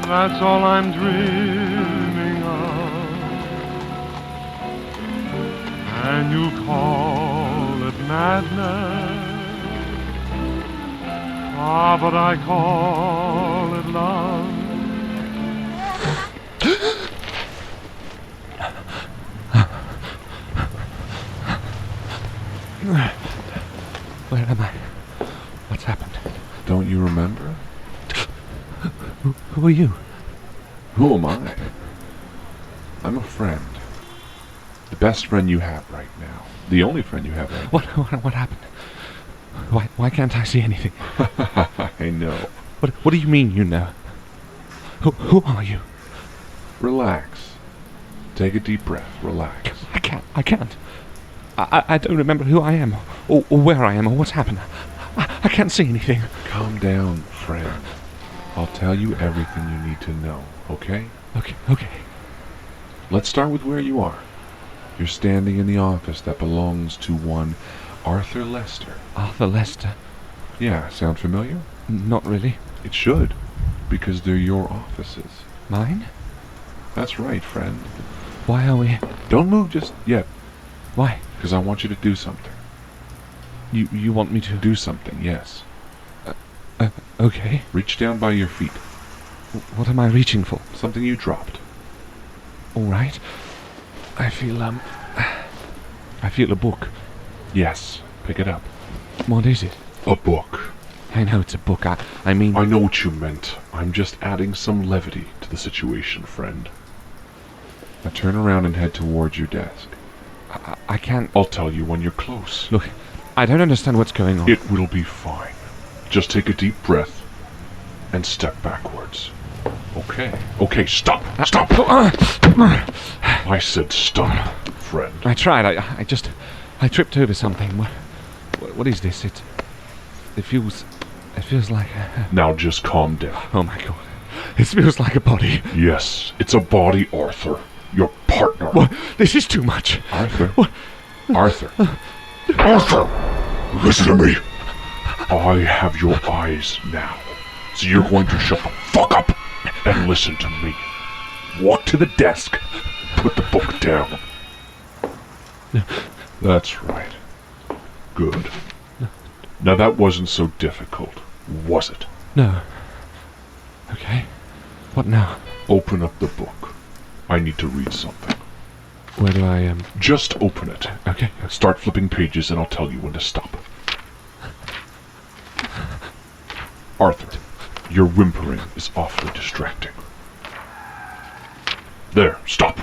That's all I'm dreaming of. And you call it madness. Ah, but I call it love. Where am I? What's happened? Don't you remember? Who are you? Who am I? I'm a friend. The best friend you have right now. The only friend you have right now. What happened? Why can't I see anything? I know. What do you mean you know? Who are you? Relax. Take a deep breath. Relax. I can't. I don't remember who I am, or where I am, or what's happened. I can't see anything. Calm down, friend. I'll tell you everything you need to know, okay? Okay. Let's start with where you are. You're standing in the office that belongs to one Arthur Lester. Arthur Lester? Yeah, sound familiar? Not really. It should, because they're your offices. Mine? That's right, friend. Why are we... Don't move just yet. Why? Because I want you to do something. You want me to... Do something, yes. Okay. Reach down by your feet. What am I reaching for? Something you dropped. All right. I feel a book. Yes, pick it up. What is it? A book. I know it's a book. I mean... I know what you meant. I'm just adding some levity to the situation, friend. Now turn around and head towards your desk. I can't... I'll tell you when you're close. Look, I don't understand what's going on. It will be fine. Just take a deep breath and step backwards. Okay, stop! Stop! I said stop, friend. I tried. I tripped over something. What is this? It feels like Now just calm down. Oh my god. It feels like a body. Yes, it's a body, Arthur. Your partner. What? This is too much. Arthur? What? Arthur. Arthur! Listen to me. I have your eyes now. So you're going to shut the fuck up and listen to me. Walk to the desk. Put the book down. That's right. Good. Now that wasn't so difficult, was it? No. Okay. What now? Open up the book. I need to read something. Where do I, Just open it. Okay. Start flipping pages and I'll tell you when to stop. Arthur, your whimpering is awfully distracting. There, stop.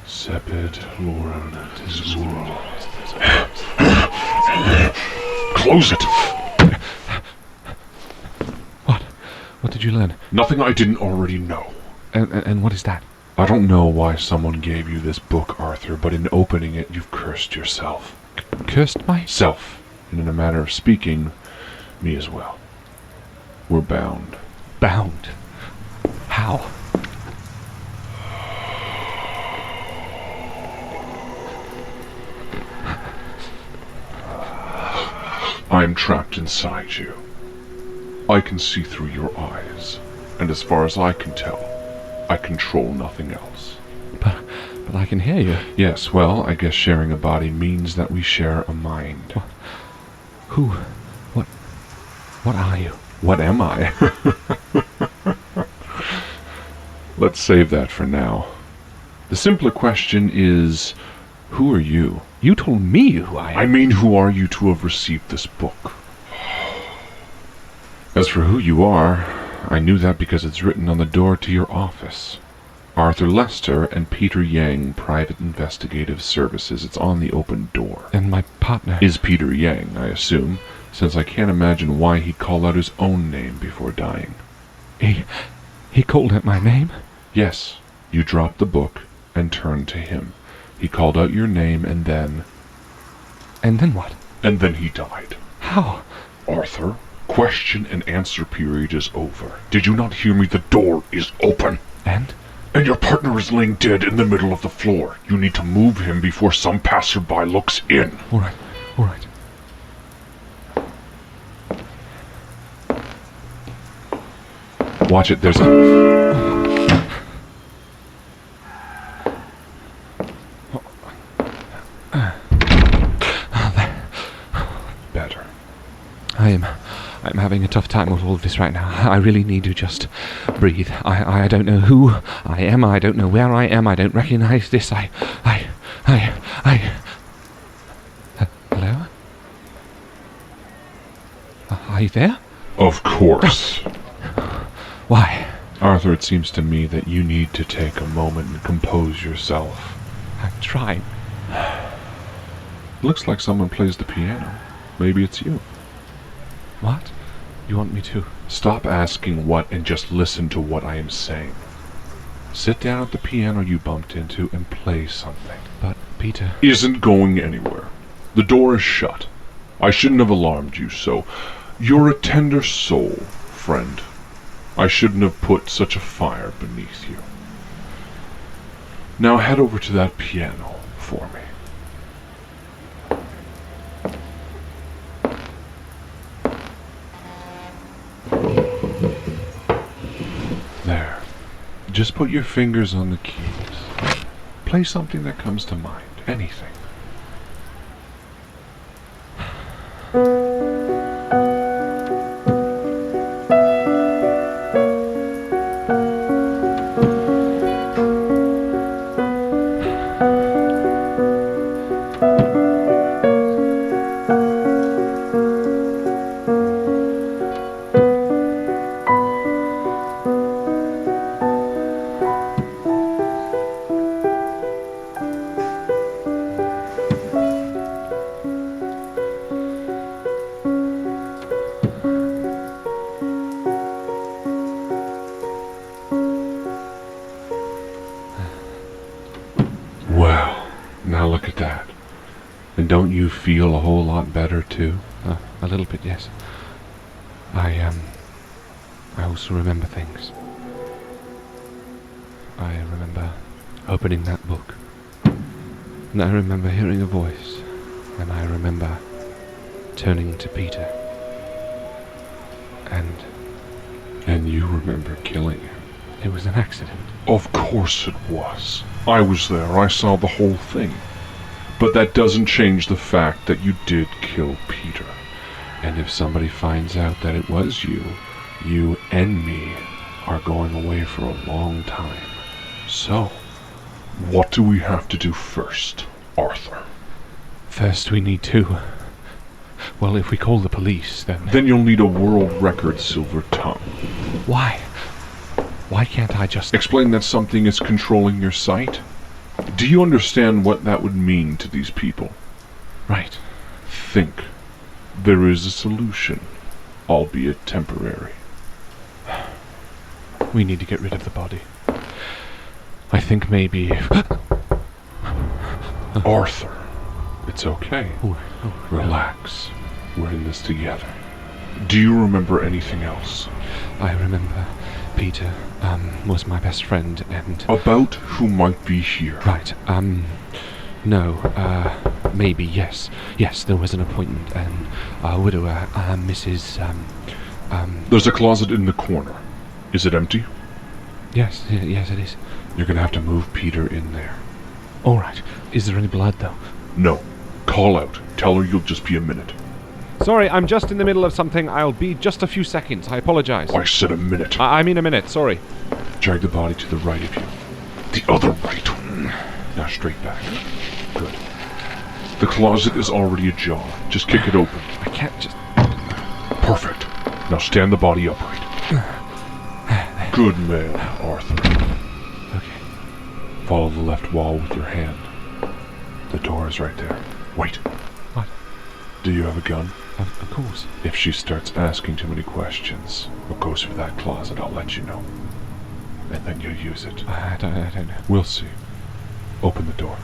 Sepid Lauren is mural. Close it! What? What did you learn? Nothing I didn't already know. And what is that? I don't know why someone gave you this book, Arthur, but in opening it, you've cursed yourself. Cursed Self. And in a manner of speaking, me as well. We're bound. Bound? How? I'm trapped inside you. I can see through your eyes, and as far as I can tell, I control nothing else. But I can hear you. Yes, well, I guess sharing a body means that we share a mind. Who? What are you? What am I? Let's save that for now. The simpler question is, who are you? You told me who I am. I mean, who are you to have received this book? As for who you are, I knew that because it's written on the door to your office. Arthur Lester and Peter Yang, Private Investigative Services. It's on the open door. And my partner... Is Peter Yang, I assume, since I can't imagine why he'd call out his own name before dying. He called out my name? Yes, you dropped the book and turned to him. He called out your name and then And then what? And then he died. How? Arthur, question and answer period is over. Did you not hear me? The door is open. And? And your partner is laying dead in the middle of the floor. You need to move him before some passerby looks in. All right. All right. Watch it, there's a... Better. I'm having a tough time with all of this right now. I really need to just breathe. I don't know who I am. I don't know where I am. I don't recognize this. Hello? Are you there? Of course. Why? Arthur, it seems to me that you need to take a moment and compose yourself. I'm trying. Looks like someone plays the piano. Maybe it's you. What? You want me to? Stop asking what and just listen to what I am saying. Sit down at the piano you bumped into and play something. But, Peter... Isn't going anywhere. The door is shut. I shouldn't have alarmed you so. You're a tender soul, friend. I shouldn't have put such a fire beneath you. Now head over to that piano for me. There. Just put your fingers on the keys. Play something that comes to mind. Anything. Well, now look at that. And don't you feel a whole lot better too? A little bit, yes. I also remember things. I remember opening that book. And I remember hearing a voice. And I remember turning to Peter. And you remember killing him. It was an accident. Of course it was. I was there. I saw the whole thing. But that doesn't change the fact that you did kill Peter. And if somebody finds out that it was you, you and me are going away for a long time. So, what do we have to do first, Arthur? First we need to... Well, if we call the police, then... Then you'll need a world record silver tongue. Why? Why can't I just... Explain that something is controlling your sight? Do you understand what that would mean to these people? Right. Think. There is a solution, albeit temporary. We need to get rid of the body. I think maybe if... Arthur, it's okay. Oh, Relax. We're in this together. Do you remember anything else? I remember Peter was my best friend and... About who might be here? Right, no, maybe, yes. Yes, there was an appointment, and a widower, Mrs., There's a closet in the corner. Is it empty? Yes, yes it is. You're gonna have to move Peter in there. Alright, is there any blood, though? No. Call out. Tell her you'll just be a minute. Sorry, I'm just in the middle of something. I'll be just a few seconds. I apologize. I said a minute. I mean a minute, sorry. Drag the body to the right of you. The other right. Now straight back. Good. The closet is already ajar. Just kick it open. I can't just... Perfect. Now stand the body upright. Good man, Arthur. Okay. Follow the left wall with your hand. The door is right there. Wait. What? Do you have a gun? Of course. If she starts asking too many questions, or goes for that closet, I'll let you know. And then you'll use it. I don't know. We'll see. Open the door.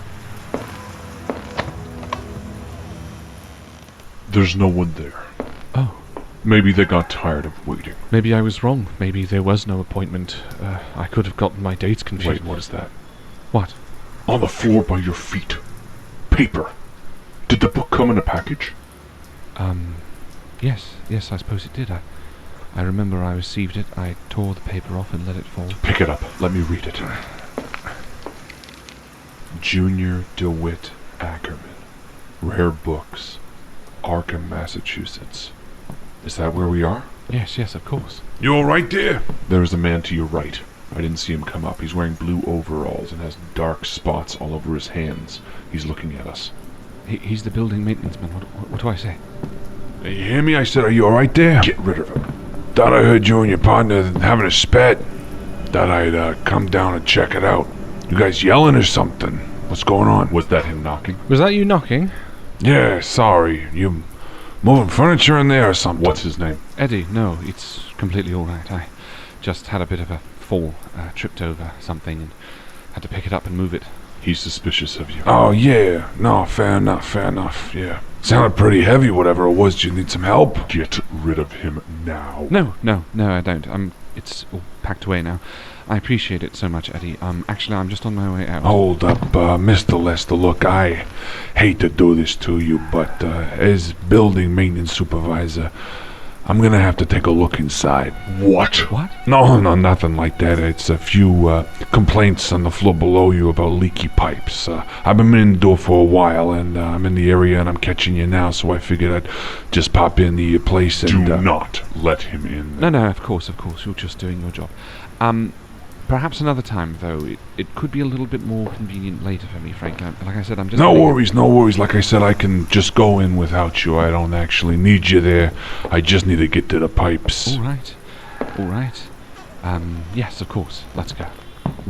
There's no one there. Oh. Maybe they got tired of waiting. Maybe I was wrong. Maybe there was no appointment. I could have gotten my dates confused. Wait, what is that? What? On the floor by your feet. Paper. Did the book come in a package? Yes, I suppose it did. I remember I received it, I tore the paper off and let it fall. Pick it up. Let me read it. Junior DeWitt Ackerman. Rare Books. Arkham, Massachusetts. Is that where we are? Yes, of course. You all right there? There is a man to your right. I didn't see him come up. He's wearing blue overalls and has dark spots all over his hands. He's looking at us. He's the building maintenance man. What do I say? You hear me? I said, are you all right there? Get rid of him. Thought I heard you and your partner having a spat. Thought I'd come down and check it out. You guys yelling or something? What's going on? Was that him knocking? Was that you knocking? Yeah, sorry. You moving furniture in there or something? What's his name? Eddie, no, it's completely alright. I just had a bit of a fall, tripped over something and had to pick it up and move it. He's suspicious of you. Oh, yeah. No, fair enough, yeah. Sounded pretty heavy, whatever it was. Do you need some help? Get rid of him now. No, I don't. It's all packed away now. I appreciate it so much, Eddie. Actually, I'm just on my way out. Hold up, Mr. Lester. Look, I hate to do this to you, but as building maintenance supervisor, I'm gonna have to take a look inside. What? What? No, nothing like that. It's a few complaints on the floor below you about leaky pipes. I've been in the door for a while, and I'm in the area, and I'm catching you now, so I figured I'd just pop in the place and... Do not let him in. No, of course. You're just doing your job. Perhaps another time, though. It could be a little bit more convenient later for me, Frank. Like I said, I'm just... No worries. Like I said, I can just go in without you. I don't actually need you there. I just need to get to the pipes. All right. Yes, of course. Let's go.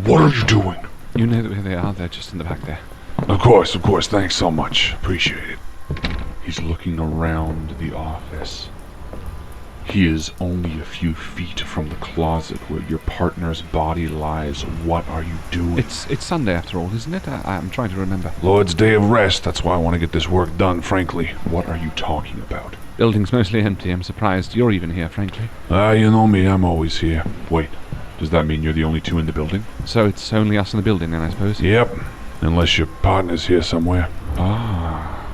What are you doing? You know where they are. They're just in the back there. Of course. Thanks so much. Appreciate it. He's looking around the office. He is only a few feet from the closet where your partner's body lies. What are you doing? It's Sunday after all, isn't it? I'm trying to remember. Lord's Day of Rest. That's why I want to get this work done, frankly. What are you talking about? Building's mostly empty. I'm surprised you're even here, frankly. You know me. I'm always here. Wait, does that mean you're the only two in the building? So it's only us in the building then, I suppose? Yep. Unless your partner's here somewhere. Ah.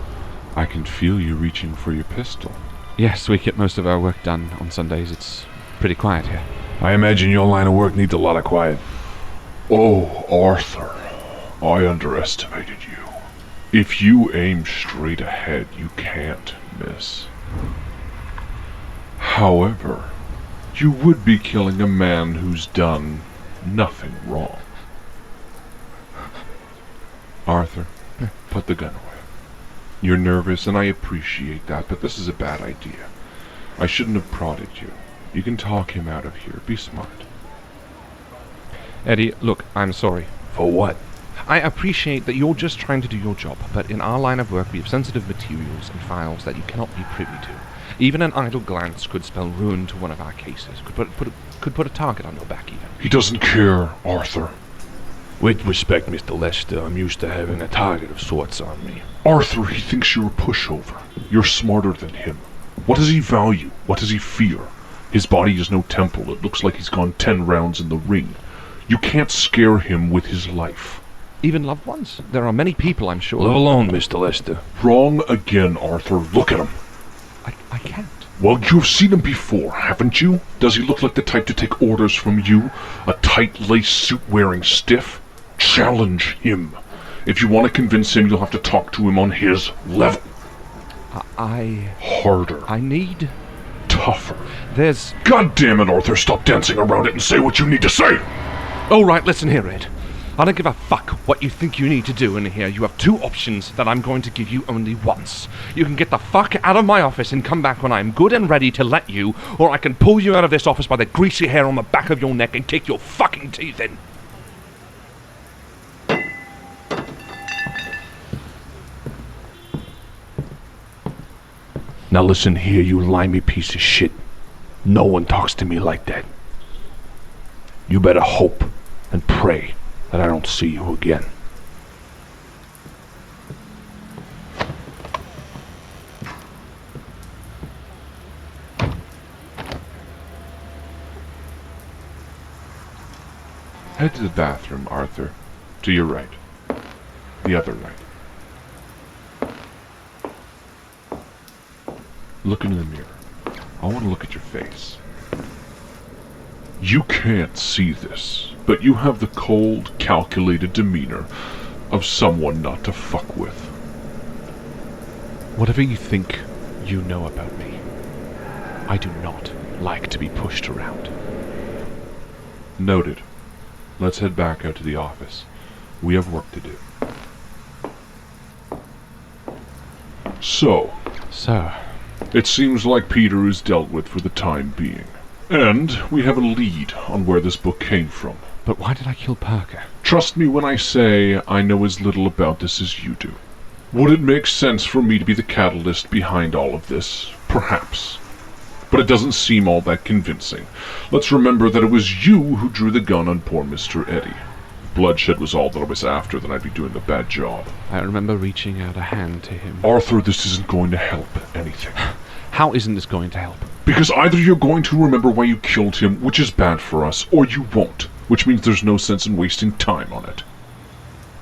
I can feel you reaching for your pistol. Yes, we get most of our work done on Sundays. It's pretty quiet here. I imagine your line of work needs a lot of quiet. Oh, Arthur. I underestimated you. If you aim straight ahead, you can't miss. However, you would be killing a man who's done nothing wrong. Arthur, put the gun away. You're nervous, and I appreciate that, but this is a bad idea. I shouldn't have prodded you. You can talk him out of here. Be smart. Eddie, look, I'm sorry. For what? I appreciate that you're just trying to do your job, but in our line of work we have sensitive materials and files that you cannot be privy to. Even an idle glance could spell ruin to one of our cases, could put a target on your back even. He doesn't care, Arthur. With respect, Mr. Lester, I'm used to having a target of sorts on me. Arthur, he thinks you're a pushover. You're smarter than him. What does he value? What does he fear? His body is no temple. It looks like he's gone 10 rounds in the ring. You can't scare him with his life. Even loved ones? There are many people, I'm sure. Live alone, Mr. Lester. Wrong again, Arthur. Look at him. I can't. Well, you've seen him before, haven't you? Does he look like the type to take orders from you? A tight lace suit wearing stiff? Challenge him. If you want to convince him, you'll have to talk to him on his level. Harder. I need... Tougher. There's... God damn it, Arthur, stop dancing around it and say what you need to say! All right, listen here, Ed. I don't give a fuck what you think you need to do in here. You have two options that I'm going to give you only once. You can get the fuck out of my office and come back when I'm good and ready to let you, or I can pull you out of this office by the greasy hair on the back of your neck and kick your fucking teeth in. Now listen here, you limey piece of shit. No one talks to me like that. You better hope and pray that I don't see you again. Head to the bathroom, Arthur. To your right. The other right. Look into the mirror. I want to look at your face. You can't see this, but you have the cold, calculated demeanor of someone not to fuck with. Whatever you think you know about me, I do not like to be pushed around. Noted. Let's head back out to the office. We have work to do. So, it seems like Peter is dealt with for the time being. And we have a lead on where this book came from. But why did I kill Parker? Trust me when I say I know as little about this as you do. Would it make sense for me to be the catalyst behind all of this? Perhaps. But it doesn't seem all that convincing. Let's remember that it was you who drew the gun on poor Mr. Eddie. If bloodshed was all that I was after, then I'd be doing a bad job. I remember reaching out a hand to him. Arthur, this isn't going to help anything. How isn't this going to help? Because either you're going to remember why you killed him, which is bad for us, or you won't, which means there's no sense in wasting time on it.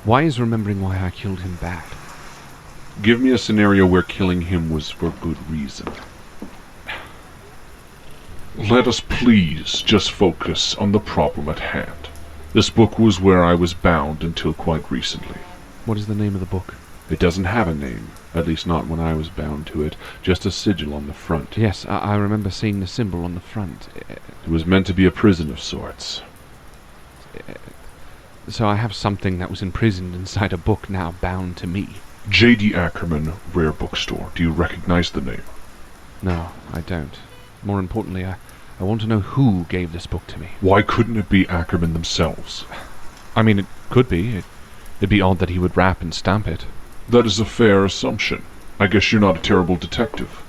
Why is remembering why I killed him bad? Give me a scenario where killing him was for good reason. Let us please just focus on the problem at hand. This book was where I was bound until quite recently. What is the name of the book? It doesn't have a name, at least not when I was bound to it, just a sigil on the front. Yes, I remember seeing the symbol on the front. It was meant to be a prison of sorts. So I have something that was imprisoned inside a book now bound to me. J.D. Ackerman, Rare Bookstore. Do you recognize the name? No, I don't. More importantly, I want to know who gave this book to me. Why couldn't it be Ackerman themselves? I mean, it could be. It'd be odd that he would wrap and stamp it. That is a fair assumption. I guess you're not a terrible detective.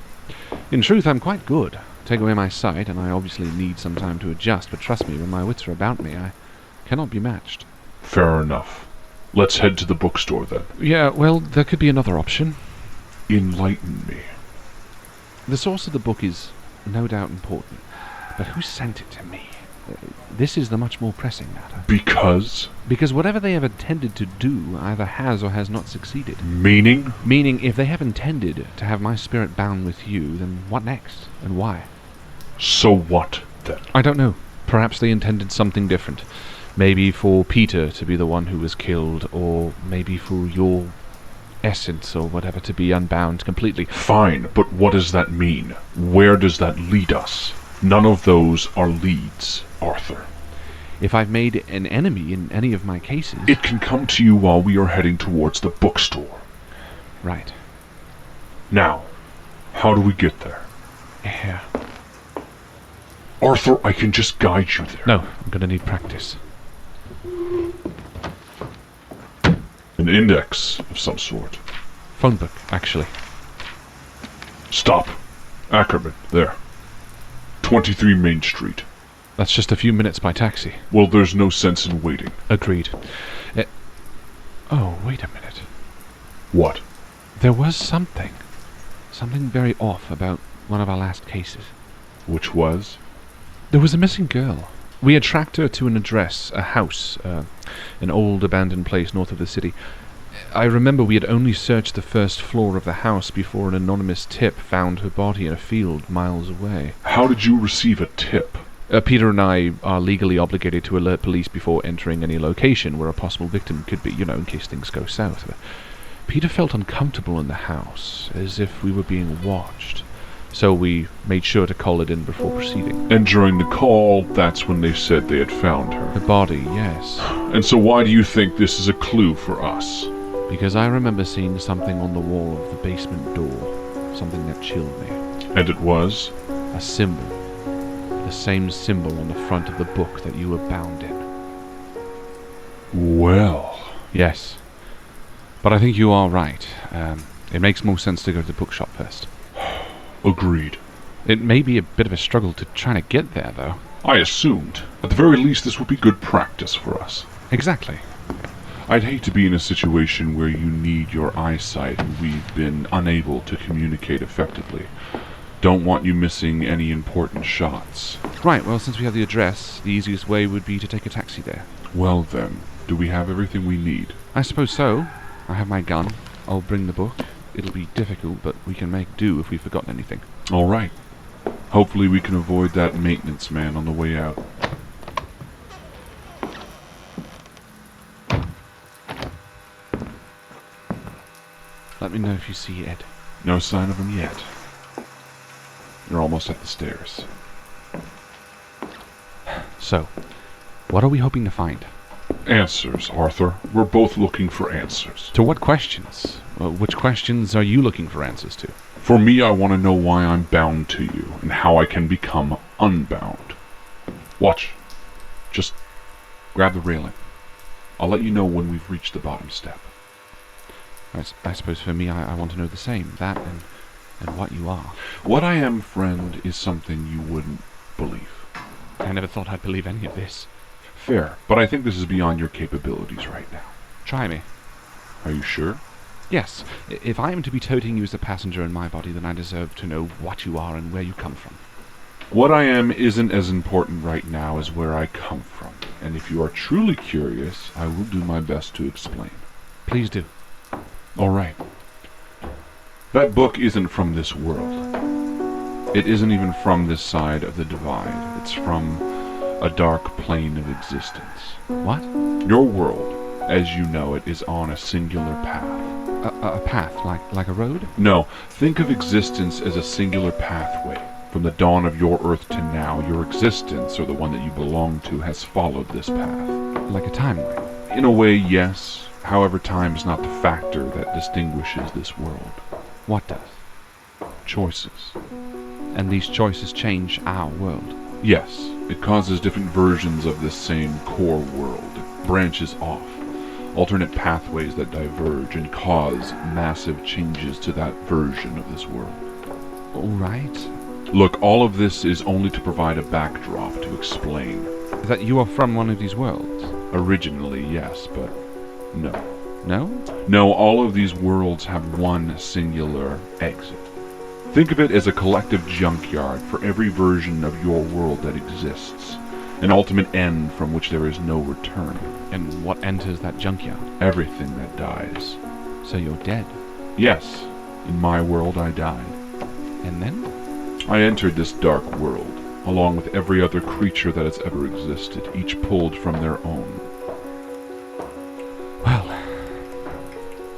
In truth, I'm quite good. Take away my sight, and I obviously need some time to adjust, but trust me, when my wits are about me, I cannot be matched. Fair enough. Let's head to the bookstore, then. Yeah, well, there could be another option. Enlighten me. The source of the book is no doubt important, but who sent it to me? This is the much more pressing matter. Because? Because whatever they have intended to do either has or has not succeeded. Meaning? Meaning, if they have intended to have my spirit bound with you, then what next, and why? So what, then? I don't know. Perhaps they intended something different. Maybe for Peter to be the one who was killed, or maybe for your essence or whatever to be unbound completely. Fine, but what does that mean? Where does that lead us? None of those are leads, Arthur. If I've made an enemy in any of my cases... It can come to you while we are heading towards the bookstore. Right. Now, how do we get there? Yeah. Arthur, I can just guide you there. No, I'm gonna need practice. An index of some sort. Phone book, actually. Stop. Ackerman, there. 23 Main Street. That's just a few minutes by taxi. Well, there's no sense in waiting. Agreed. Oh, wait a minute. What? There was something. Something very off about one of our last cases. Which was? There was a missing girl. We had tracked her to an address, a house, an old abandoned place north of the city. I remember we had only searched the first floor of the house before an anonymous tip found her body in a field miles away. How did you receive a tip? Peter and I are legally obligated to alert police before entering any location where a possible victim could be, in case things go south. Peter felt uncomfortable in the house, as if we were being watched. So we made sure to call it in before proceeding. And during the call, that's when they said they had found her. The body, yes. And so why do you think this is a clue for us? Because I remember seeing something on the wall of the basement door. Something that chilled me. And it was? A symbol. The same symbol on the front of the book that you were bound in. Well... Yes. But I think you are right. It makes more sense to go to the bookshop first. Agreed. It may be a bit of a struggle to try to get there, though. I assumed. At the very least, this would be good practice for us. Exactly. I'd hate to be in a situation where you need your eyesight and we've been unable to communicate effectively. Don't want you missing any important shots. Right, well, since we have the address, the easiest way would be to take a taxi there. Well then, do we have everything we need? I suppose so. I have my gun. I'll bring the book. It'll be difficult, but we can make do if we've forgotten anything. All right. Hopefully we can avoid that maintenance man on the way out. Let me know if you see Ed. No sign of him yet. You're almost at the stairs. So, what are we hoping to find? Answers, Arthur. We're both looking for answers. To what questions? Which questions are you looking for answers to? For me, I want to know why I'm bound to you and how I can become unbound. Watch. Just grab the railing. I'll let you know when we've reached the bottom step. I suppose for me, I want to know the same. That and what you are. What I am, friend, is something you wouldn't believe. I never thought I'd believe any of this. Fair, but I think this is beyond your capabilities right now. Try me. Are you sure? Yes, if I am to be toting you as a passenger in my body, then I deserve to know what you are and where you come from. What I am isn't as important right now as where I come from, and if you are truly curious, I will do my best to explain. Please do. All right. That book isn't from this world. It isn't even from this side of the divide. It's from a dark plane of existence. What? Your world, as you know it, is on a singular path. A path, like a road? No, think of existence as a singular pathway. From the dawn of your Earth to now, your existence, or the one that you belong to, has followed this path. Like a timeline? In a way, yes. However, time is not the factor that distinguishes this world. What does? Choices. And these choices change our world? Yes, it causes different versions of this same core world. It branches off. Alternate pathways that diverge and cause massive changes to that version of this world. All right. Look, all of this is only to provide a backdrop to explain. That you are from one of these worlds? Originally, yes, but no. No? No, all of these worlds have one singular exit. Think of it as a collective junkyard for every version of your world that exists. An ultimate end from which there is no return. And what enters that junkyard? Everything that dies. So you're dead? Yes. In my world, I died. And then? I entered this dark world, along with every other creature that has ever existed, each pulled from their own. Well,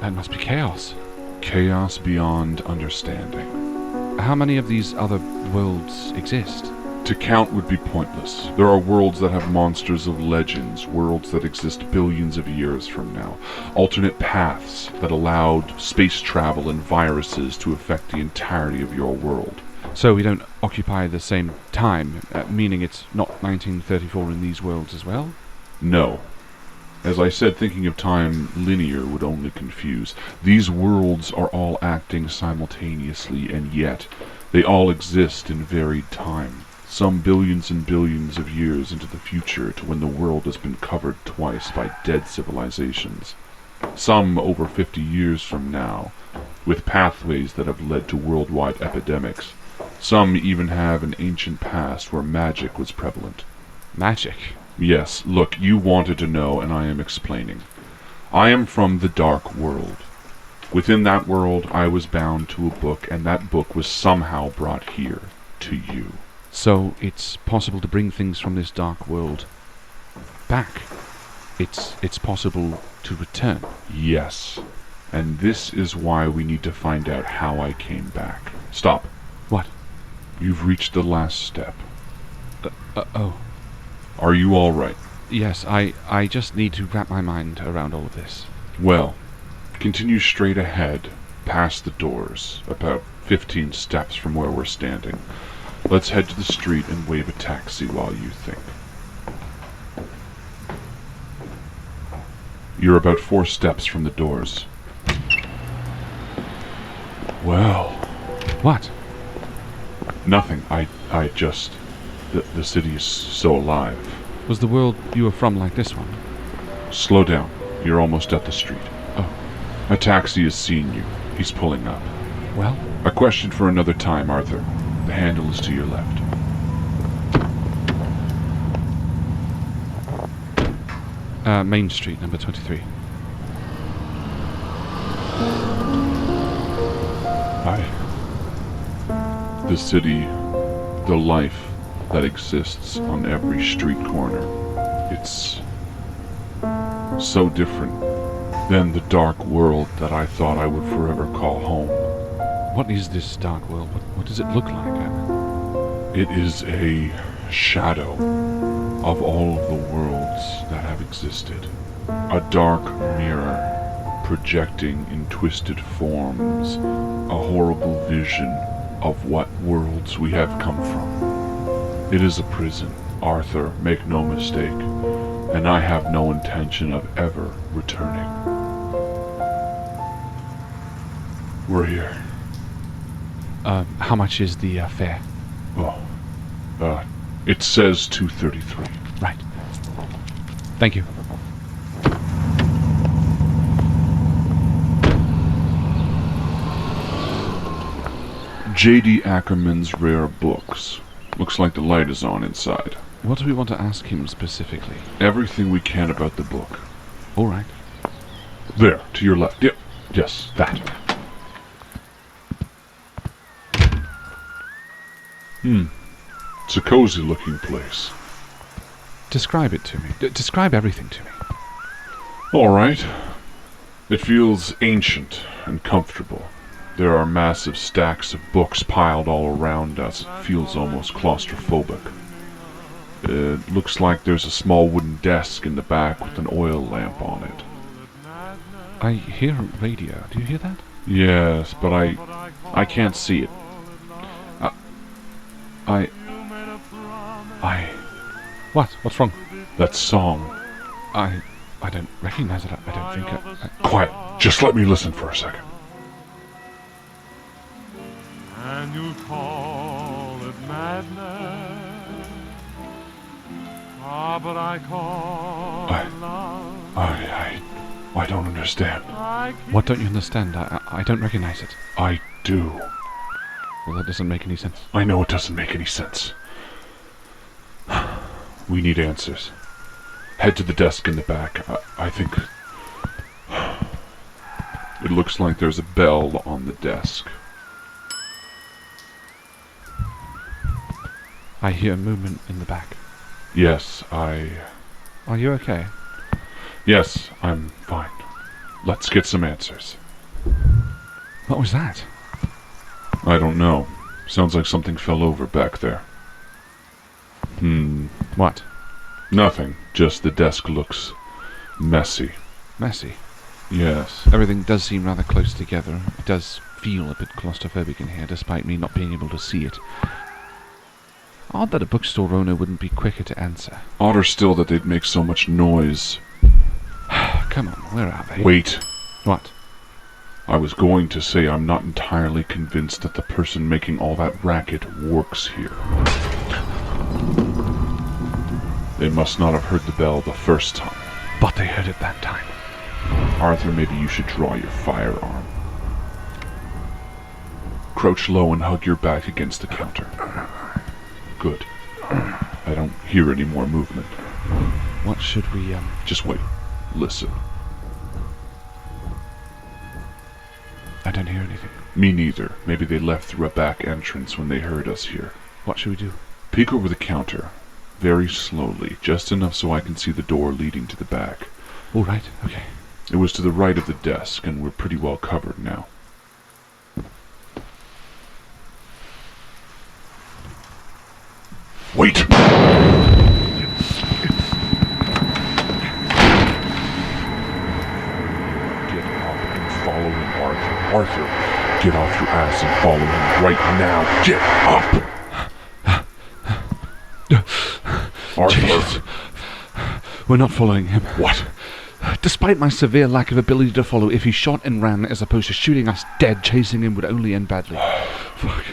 that must be chaos. Chaos beyond understanding. How many of these other worlds exist? To count would be pointless. There are worlds that have monsters of legends, worlds that exist billions of years from now, alternate paths that allowed space travel and viruses to affect the entirety of your world. So we don't occupy the same time, meaning it's not 1934 in these worlds as well? No. As I said, thinking of time linear would only confuse. These worlds are all acting simultaneously, and yet they all exist in varied time. Some billions and billions of years into the future to when the world has been covered twice by dead civilizations. Some over 50 years from now, with pathways that have led to worldwide epidemics. Some even have an ancient past where magic was prevalent. Magic? Yes, look, you wanted to know, and I am explaining. I am from the dark world. Within that world, I was bound to a book, and that book was somehow brought here, to you. So it's possible to bring things from this dark world back. It's possible to return. Yes. And this is why we need to find out how I came back. Stop. What? You've reached the last step. Oh. Are you all right? Yes, I just need to wrap my mind around all of this. Well, continue straight ahead, past the doors, about 15 steps from where we're standing. Let's head to the street and wave a taxi while you think. You're about 4 steps from the doors. Well... What? Nothing. I just... The city is so alive. Was the world you were from like this one? Slow down. You're almost at the street. Oh. A taxi has seen you. He's pulling up. Well? A question for another time, Arthur. The handle is to your left. Main Street, number 23. The city, the life that exists on every street corner. It's so different than the dark world that I thought I would forever call home. What is this dark world? What does it look like? It is a shadow of all of the worlds that have existed. A dark mirror projecting in twisted forms a horrible vision of what worlds we have come from. It is a prison, Arthur, make no mistake, and I have no intention of ever returning. We're here. How much is the fare? It says 233. Right. Thank you. J.D. Ackerman's Rare Books. Looks like the light is on inside. What do we want to ask him specifically? Everything we can about the book. All right. There, to your left. Yep. Yes, that. It's a cozy looking place. Describe it to me. Describe everything to me. All right. It feels ancient and comfortable. There are massive stacks of books piled all around us. It feels almost claustrophobic. It looks like there's a small wooden desk in the back with an oil lamp on it. I hear a radio. Do you hear that? Yes, but I can't see it. What? What's wrong? That song. I don't recognize it. I don't think Quiet. Just let me listen for a second. And you call it madness. Ah, but I call it love. I don't understand. What don't you understand? I don't recognize it. I do. Well, that doesn't make any sense. I know it doesn't make any sense. We need answers. Head to the desk in the back. I think... It looks like there's a bell on the desk. I hear movement in the back. Yes, Are you okay? Yes, I'm fine. Let's get some answers. What was that? I don't know. Sounds like something fell over back there. What? Nothing. Just the desk looks messy. Messy. Yes. Everything does seem rather close together. It does feel a bit claustrophobic in here, despite me not being able to see it. Odd that a bookstore owner wouldn't be quicker to answer. Odder still that they'd make so much noise. Come on, where are they? Wait. What? I was going to say I'm not entirely convinced that the person making all that racket works here. They must not have heard the bell the first time. But they heard it that time. Arthur, maybe you should draw your firearm. Crouch low and hug your back against the counter. Good. I don't hear any more movement. What should we, Just wait. Listen. I don't hear anything. Me neither. Maybe they left through a back entrance when they heard us here. What should we do? Peek over the counter. Very slowly. Just enough so I can see the door leading to the back. All right, okay. It was to the right of the desk, and we're pretty well covered now. Wait! Get up and follow him, Arthur. Arthur, get off your ass and follow him right now. Get up! Arthur. Jeez. We're not following him. What? Despite my severe lack of ability to follow, if he shot and ran as opposed to shooting us dead, chasing him would only end badly. Fuck.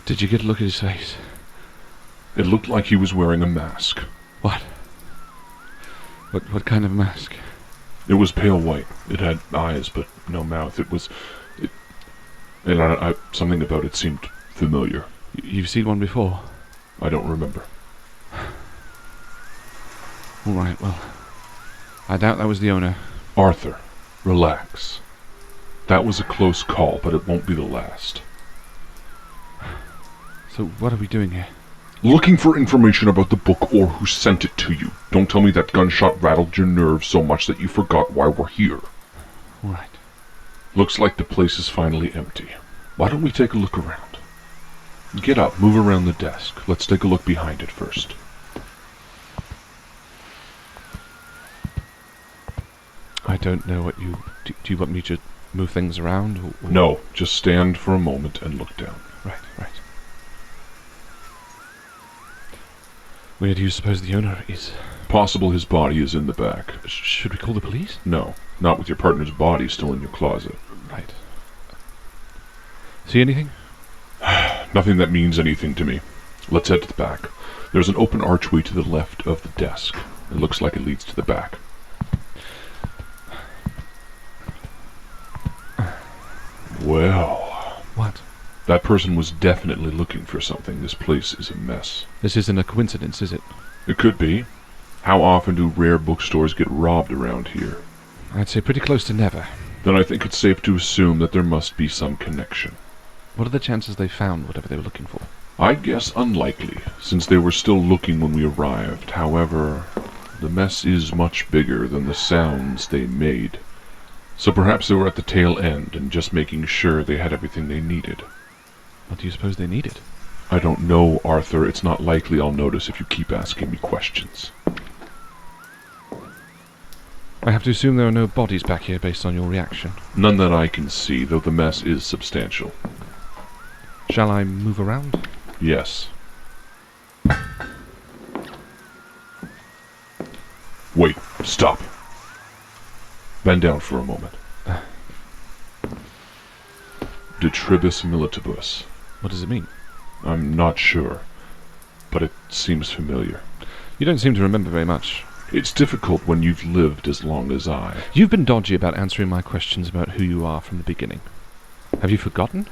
Did you get a look at his face? It looked like he was wearing a mask. What? What kind of mask? It was pale white. It had eyes, but no mouth. Something about it seemed familiar. You've seen one before? I don't remember. All right, well, I doubt that was the owner. Arthur, relax. That was a close call, but it won't be the last. So what are we doing here? Looking for information about the book or who sent it to you. Don't tell me that gunshot rattled your nerves so much that you forgot why we're here. All right. Looks like the place is finally empty. Why don't we take a look around? Get up, move around the desk. Let's take a look behind it first. I don't know what you... Do you want me to move things around? Or... No, just stand for a moment and look down. Right. Where do you suppose the owner is? Possible his body is in the back. Should we call the police? No, not with your partner's body still in your closet. Right. See anything? Nothing that means anything to me. Let's head to the back. There's an open archway to the left of the desk. It looks like it leads to the back. Well... What? That person was definitely looking for something. This place is a mess. This isn't a coincidence, is it? It could be. How often do rare bookstores get robbed around here? I'd say pretty close to never. Then I think it's safe to assume that there must be some connection. What are the chances they found whatever they were looking for? I guess unlikely, since they were still looking when we arrived. However, the mess is much bigger than the sounds they made. So perhaps they were at the tail end and just making sure they had everything they needed. What do you suppose they needed? I don't know, Arthur. It's not likely I'll notice if you keep asking me questions. I have to assume there are no bodies back here based on your reaction. None that I can see, though the mess is substantial. Shall I move around? Yes. Wait, stop. Bend down for a moment. Detribus militibus. What does it mean? I'm not sure, but it seems familiar. You don't seem to remember very much. It's difficult when you've lived as long as I. You've been dodgy about answering my questions about who you are from the beginning. Have you forgotten?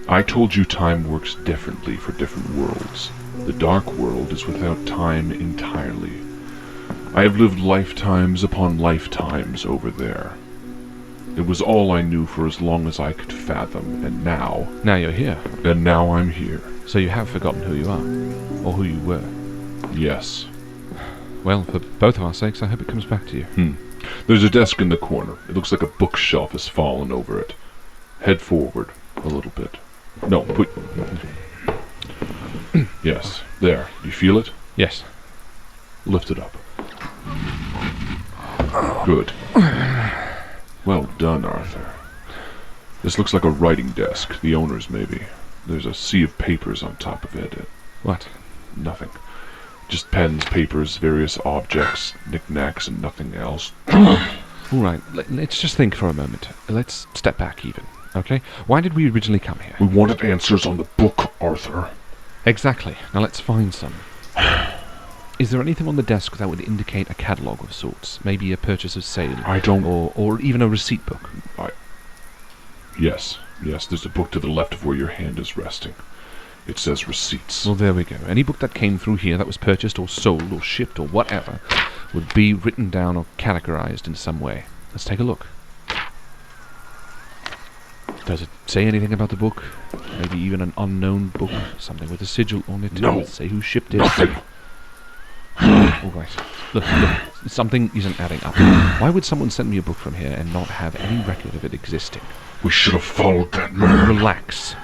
I told you time works differently for different worlds. The dark world is without time entirely. I have lived lifetimes upon lifetimes over there. It was all I knew for as long as I could fathom, and now... Now you're here. And now I'm here. So you have forgotten who you are. Or who you were. Yes. Well, for both of our sakes, I hope it comes back to you. There's a desk in the corner. It looks like a bookshelf has fallen over it. Head forward a little bit. No, put... Yes, there. You feel it? Yes. Lift it up. Good. Well done, Arthur. This looks like a writing desk. The owner's, maybe. There's a sea of papers on top of it. What? Nothing. Just pens, papers, various objects, knickknacks, and nothing else. All right, let's just think for a moment. Let's step back even, okay? Why did we originally come here? We wanted answers on the book, Arthur. Exactly. Now let's find some. Is there anything on the desk that would indicate a catalogue of sorts? Maybe a purchase of sale? I don't... Or even a receipt book? Yes, there's a book to the left of where your hand is resting. It says receipts. Well, there we go. Any book that came through here that was purchased or sold or shipped or whatever would be written down or categorized in some way. Let's take a look. Does it say anything about the book? Maybe even an unknown book? Something with a sigil on it? No. Say who shipped it? Nothing. All right. Look. Something isn't adding up. Why would someone send me a book from here and not have any record of it existing? We should have followed that man. Relax.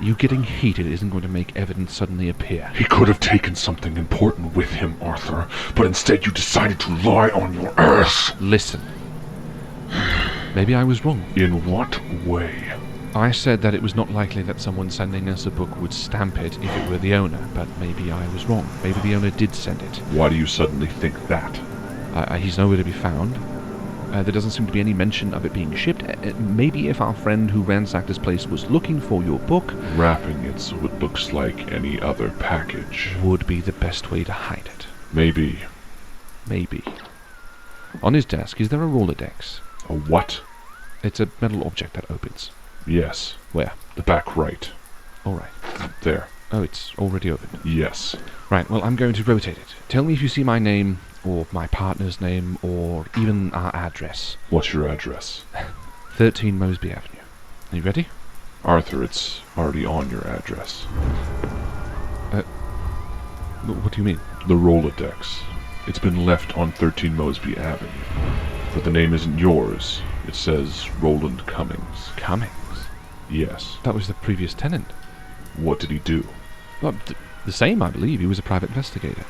You getting heated isn't going to make evidence suddenly appear. He could have taken something important with him, Arthur, but instead you decided to lie on your ass. Listen. Maybe I was wrong. In what way? I said that it was not likely that someone sending us a book would stamp it if it were the owner, but maybe I was wrong. Maybe the owner did send it. Why do you suddenly think that? He's nowhere to be found. There doesn't seem to be any mention of it being shipped. Maybe if our friend who ransacked this place was looking for your book... Wrapping it so it looks like any other package. Would be the best way to hide it. Maybe. Maybe. On his desk, is there a Rolodex? A what? It's a metal object that opens. Yes. Where? The back right. All right. There. Oh, it's already opened. Yes. Right, well, I'm going to rotate it. Tell me if you see my name, or my partner's name, or even our address. What's your address? 13 Mosby Avenue. Are you ready? Arthur, it's already on your address. What do you mean? The Rolodex. It's been left on 13 Mosby Avenue. But the name isn't yours. It says Roland Cummings. Cummings? Yes. That was the previous tenant. What did he do? Well, the same, I believe. He was a private investigator.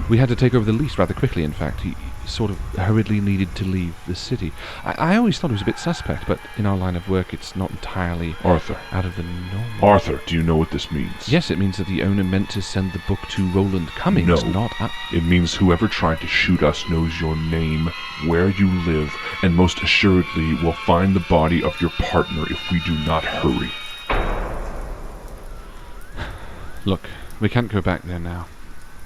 We had to take over the lease rather quickly, in fact. He sort of hurriedly needed to leave the city. I always thought it was a bit suspect, but in our line of work, it's not entirely Arthur. out of the norm. Arthur, do you know what this means? Yes, it means that the owner meant to send the book to Roland Cummings, No. not... It means whoever tried to shoot us knows your name, where you live, and most assuredly will find the body of your partner if we do not hurry. Look, we can't go back there now.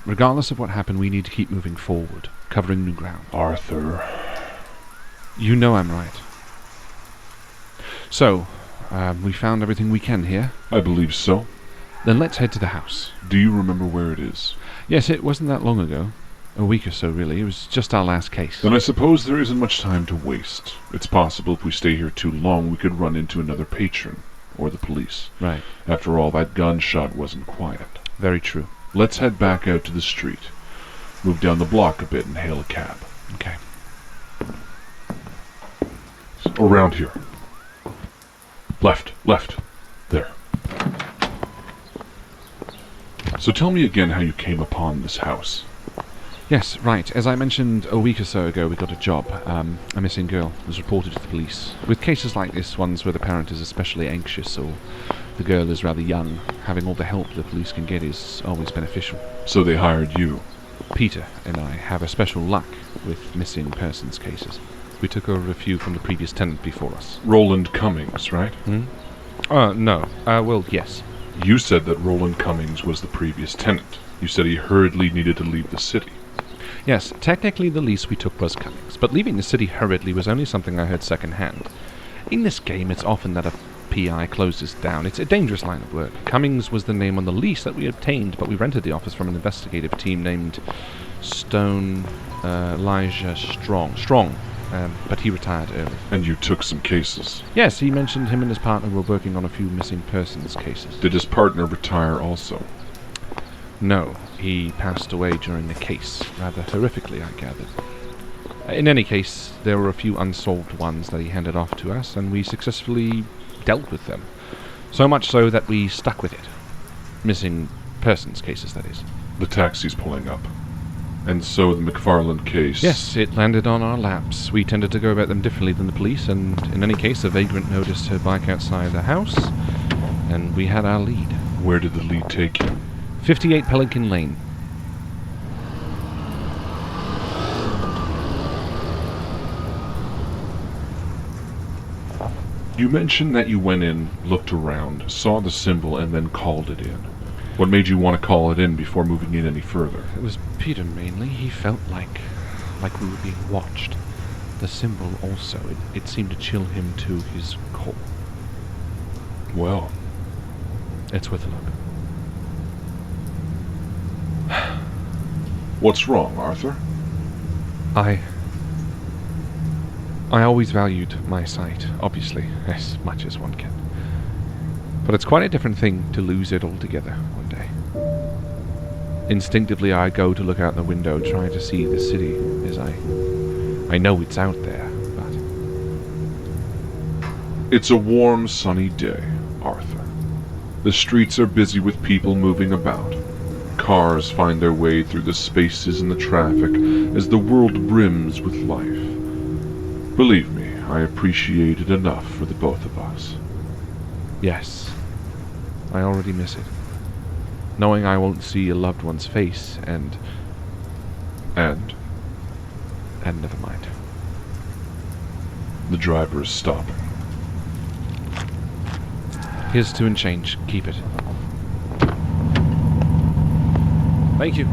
Regardless of what happened, we need to keep moving forward, covering new ground. Arthur. You know I'm right. So, we found everything we can here. I believe so. Then let's head to the house. Do you remember where it is? Yes, it wasn't that long ago. A week or so, really. It was just our last case. Then I suppose there isn't much time to waste. It's possible if we stay here too long, we could run into another patron. Or the police. Right. After all, that gunshot wasn't quiet. Very true. Let's head back out to the street. Move down the block a bit and hail a cab. Okay. Around here. Left. There. So tell me again how you came upon this house. Yes, right. As I mentioned a week or so ago, we got a job. A missing girl was reported to the police. With cases like this, ones where the parent is especially anxious or the girl is rather young, having all the help the police can get is always beneficial. So they hired you. Peter and I have a special luck with missing persons cases. We took over a few from the previous tenant before us. Roland Cummings, right? No. Well, yes. You said that Roland Cummings was the previous tenant. You said he hurriedly needed to leave the city. Yes, technically the lease we took was Cummings, but leaving the city hurriedly was only something I heard second-hand. In this game, it's often that a PI closes down. It's a dangerous line of work. Cummings was the name on the lease that we obtained, but we rented the office from an investigative team named Elijah Strong, but he retired early. And you took some cases. Yes, he mentioned him and his partner were working on a few missing persons cases. Did his partner retire also? No, he passed away during the case, rather horrifically, I gathered. In any case, there were a few unsolved ones that he handed off to us, and we successfully dealt with them. So much so that we stuck with it. Missing persons cases, that is. The taxi's pulling up. And so the McFarland case... Yes, it landed on our laps. We tended to go about them differently than the police, and in any case, a vagrant noticed her bike outside the house, and we had our lead. Where did the lead take you? 58 Pelican Lane. You mentioned that you went in, looked around, saw the symbol, and then called it in. What made you want to call it in before moving in any further? It was Peter mainly. He felt like we were being watched. The symbol also, it seemed to chill him to his core. Well, It's worth a look. what's wrong, Arthur? I always valued my sight, obviously, as much as one can. But it's quite a different thing to lose it altogether one day. Instinctively I go to look out the window, trying to see the city, as I know it's out there, but... It's a warm, sunny day, Arthur. The streets are busy with people moving about. Cars find their way through the spaces in the traffic as the world brims with life. Believe me, I appreciate it enough for the both of us. Yes, I already miss it. Knowing I won't see a loved one's face, and never mind. The driver is stopping. Here's 2 and change. Keep it. Thank you.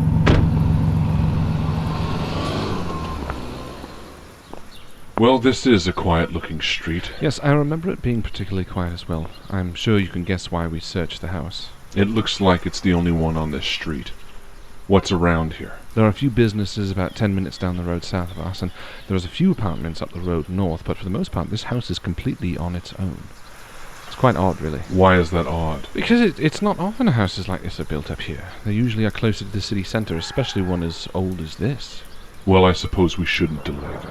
Well, this is a quiet-looking street. Yes, I remember it being particularly quiet as well. I'm sure you can guess why we searched the house. It looks like it's the only one on this street. What's around here? There are a few businesses about 10 minutes down the road south of us, and there's a few apartments up the road north, but for the most part this house is completely on its own. It's quite odd, really. Why is that odd? Because it's not often houses like this are built up here. They usually are closer to the city centre, especially one as old as this. Well, I suppose we shouldn't delay it.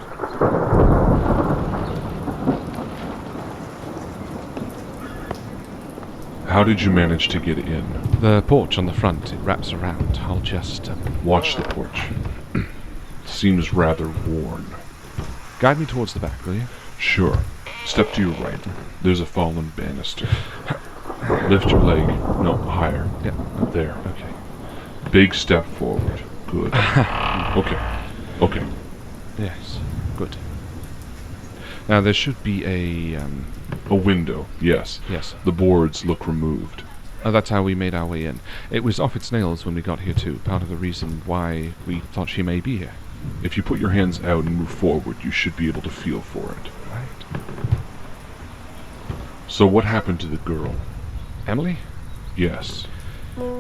How did you manage to get in? The porch on the front, it wraps around. I'll just... Watch the porch. Seems rather worn. guide me towards the back, will you? Sure. Step to your right. There's a fallen banister. Lift your leg. No, higher. Yeah. There. Okay. Big step forward. Good. Okay. Okay. Yes. Good. Now there should be a window. Yes. Yes. The boards look removed. That's how we made our way in. It was off its nails when we got here too. Part of the reason why we thought she may be here. If you put your hands out and move forward, you should be able to feel for it. Right. So what happened to the girl? Emily? Yes.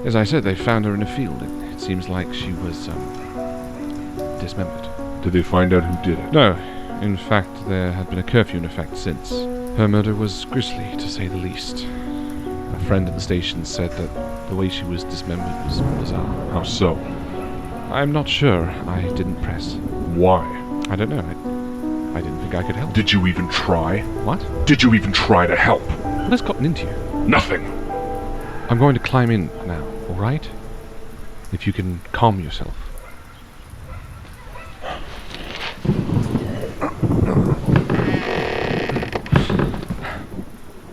As I said, they found her in a field. It seems like she was dismembered. Did they find out who did it? No. In fact, there had been a curfew in effect since. Her murder was grisly, to say the least. A friend at the station said that the way she was dismembered was bizarre. How so? I'm not sure. I didn't press. Why? I don't know. I didn't think I could help. Did you even try? What? Did you even try to help? What has gotten into you? Nothing. I'm going to climb in now, all right? If you can calm yourself.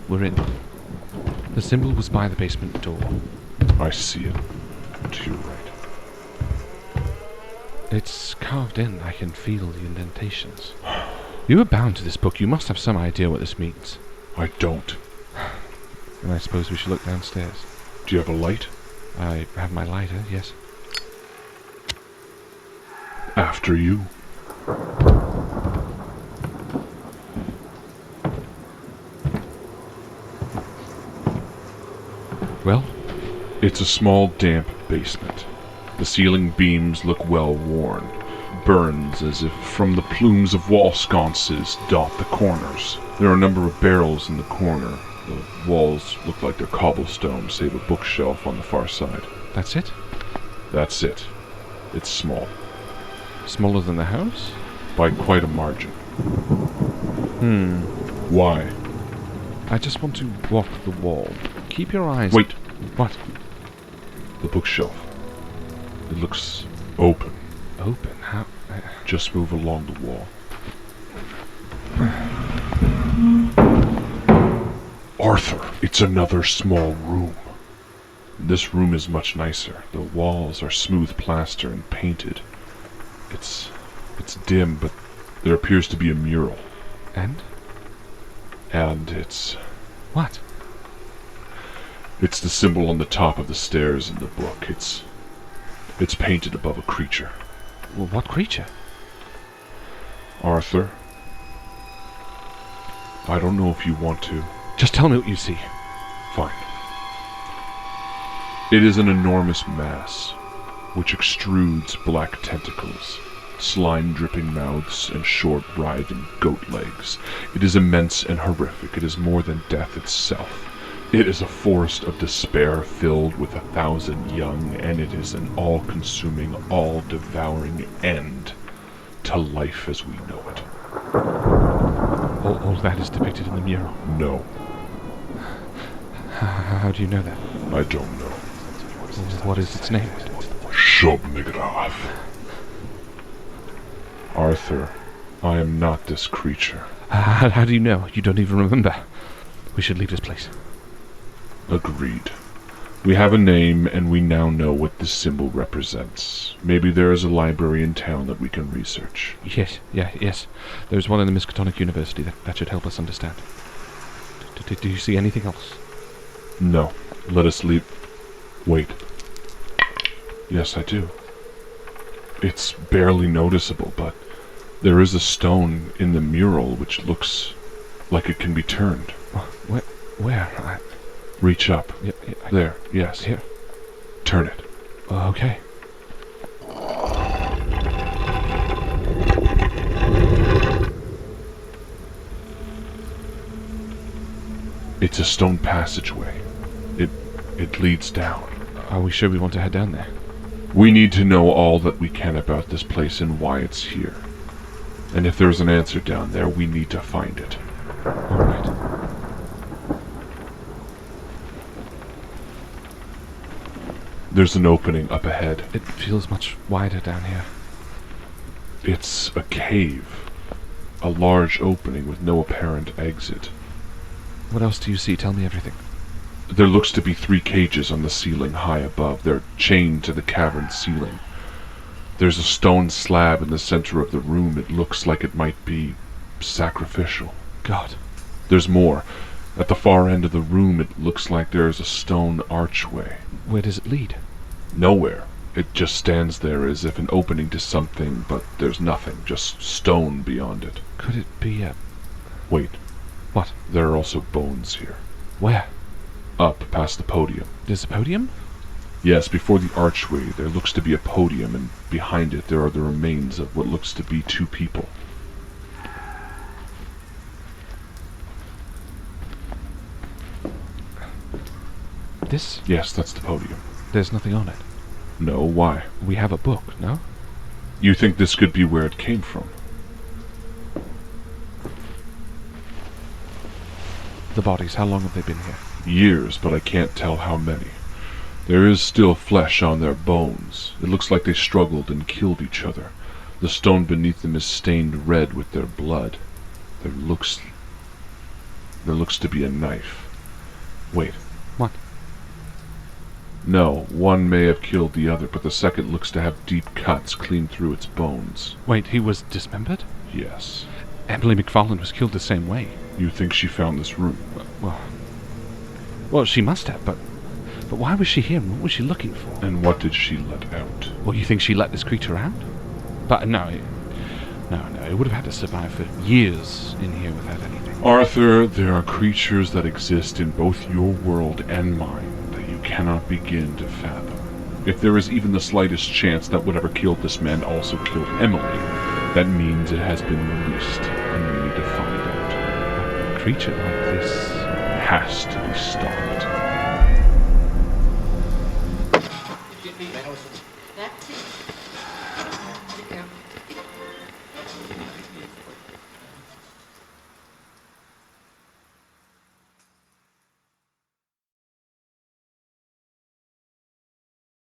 We're in. The symbol was by the basement door. I see it. To your right. It's carved in. I can feel the indentations. You were bound to this book. You must have some idea what this means. I don't. And I suppose we should look downstairs. Do you have a light? I have my lighter, yes. After you. Well? It's a small, damp basement. The ceiling beams look well worn. Burns as if from the plumes of wall sconces dot the corners. There are a number of barrels in the corner. The walls look like they're cobblestone, save a bookshelf on the far side. That's it? That's it. It's small. Smaller than the house? By quite a margin. Why? I just want to walk the wall. Keep your eyes... Wait. What? The bookshelf. It looks open. Open? How? Just move along the wall. Arthur, it's another small room. This room is much nicer. The walls are smooth plaster and painted. It's dim, but there appears to be a mural. And? And it's What? the symbol on the top of the stairs in the book. It's painted above a creature. Well, what creature? Arthur, I don't know if you want to. Just tell me what you see. Fine. It is an enormous mass, which extrudes black tentacles, slime-dripping mouths, and short, writhing goat legs. It is immense and horrific. It is more than death itself. It is a forest of despair filled with 1,000 young, and it is an all-consuming, all-devouring end to life as we know it. All that is depicted in the mural. No, How do you know that? I don't know. What is its name? Shub-Nigrav. Arthur, I am not this creature. How do you know? You don't even remember. We should leave this place. Agreed. We have a name, and we now know what this symbol represents. Maybe there is a library in town that we can research. Yes. There's one in the Miskatonic University that should help us understand. Do you see anything else? No. Let us leave. Wait. Yes, I do. It's barely noticeable, but There is a stone in the mural which looks like it can be turned. Where? Reach up. There, yes. Here. Turn it. Okay. It's a stone passageway. It leads down. Are we sure we want to head down there? We need to know all that we can about this place and why it's here. And if there's an answer down there, we need to find it. All right. There's an opening up ahead. It feels much wider down here. It's a cave. A large opening with no apparent exit. What else do you see? Tell me everything. There looks to be 3 cages on the ceiling high above. They're chained to the cavern ceiling. There's a stone slab in the center of the room. It looks like it might be sacrificial. God. There's more. At the far end of the room, it looks like there's a stone archway. Where does it lead? Nowhere. It just stands there as if an opening to something, but there's nothing, just stone beyond it. Could it be a... Wait. What? There are also bones here. Where? Up past the podium. There's a podium? Yes, before the archway there looks to be a podium, and behind it there are the remains of what looks to be 2 people. This? Yes, that's the podium. There's nothing on it. No, why? We have a book, no? You think this could be where it came from? The bodies, how long have they been here? Years, but I can't tell how many. There is still flesh on their bones. It looks like they struggled and killed each other. The stone beneath them is stained red with their blood. There looks to be a knife. Wait. What? No, one may have killed the other, but the second looks to have deep cuts clean through its bones. Wait, he was dismembered? Yes. Emily McFarland was killed the same way. You think she found this room? Well, she must have, but why was she here and what was she looking for? And what did she let out? Well, you think she let this creature out? But no, it would have had to survive for years in here without anything. Arthur, there are creatures that exist in both your world and mine that you cannot begin to fathom. If there is even the slightest chance that whatever killed this man also killed Emily, that means it has been released, and we need to find out. A creature like this has to be stopped.